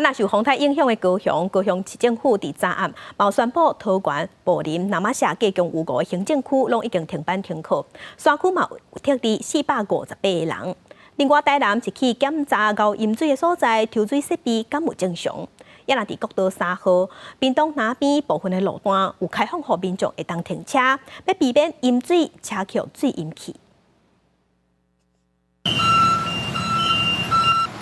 若受风台影响的高雄市政府伫昨暗嘛宣布，桃园、布林、南马社加强5个行政区拢已经停班停课，山区嘛有撤离458个人。另外，台南一起检查高淹水的所在，抽水设备敢有正常？也若伫国道3号、屏东南边部分的路段有开放，予民众会当停车，要避免淹水车桥水淹去。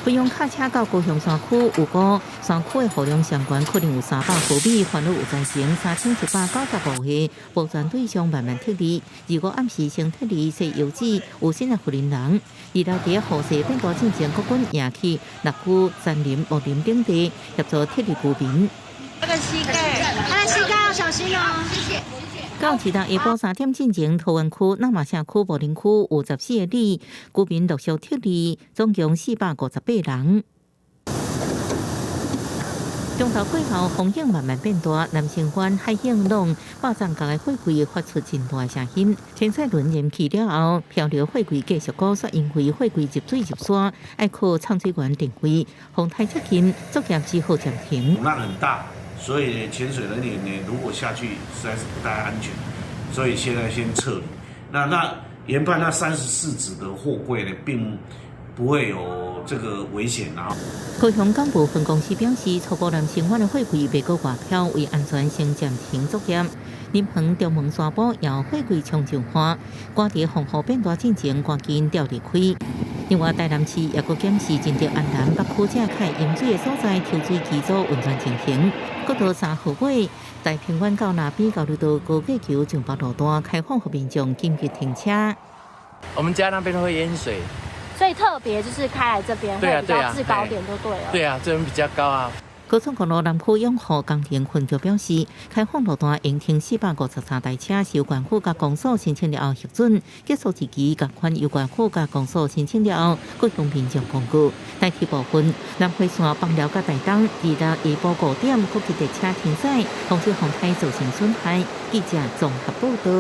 分用卡车到高雄山区，有个山区的货量相关可能有300毫米，烦恼有造成3195个无全对象慢慢撤离。如果暗时先撤离，是游子有新的福林人。而来伫河势变大进前，国军也去六区、山林、木林等地协助撤离居民。那个膝盖要小心哦，谢谢。 到市下晡3点进前，桃园区、南马社区、布林区有14个里，居民陆续撤离，总共458人。中昼过后，风险慢慢变大，南城湾海涌拢爆炸架的货柜发出真大声音。清洗轮延期了后，漂流货柜继续高速，因为货柜入水入山，要靠畅水员定位，风台接近，作业只好暂停。浪很大。 所以潜水人员呢，如果下去实在是不太安全，所以现在先撤离。那研判那34只的货柜呢，并不会有这个危险啊。高雄港部分公司表示，初步南城湾的货柜未过外漂，为安全先暂停作业。林鹏、中门宣布由货柜冲上岸，赶伫风雨变大进前，赶紧调离开。 另外，台南市也阁检视真正安南北区正开淹水的所在，抽水机组运转进行。国道3号尾，大平湾到那边交流道高架桥上北路段开放给民众紧急停车。我们家那边都会淹水，所以特别就是开来这边会比较制高点就对了。对啊，这边比较高啊。 高速公路南区永和工田分局表示，开放路段应停453台车，是有关府甲公所申请了后核准，结束日期共款有关府甲公所申请了后，各向民众公告。代替部分南回线邦寮甲大东，二日下晡5点，国际列车停驶，防止风台造成损害。记者综合报道。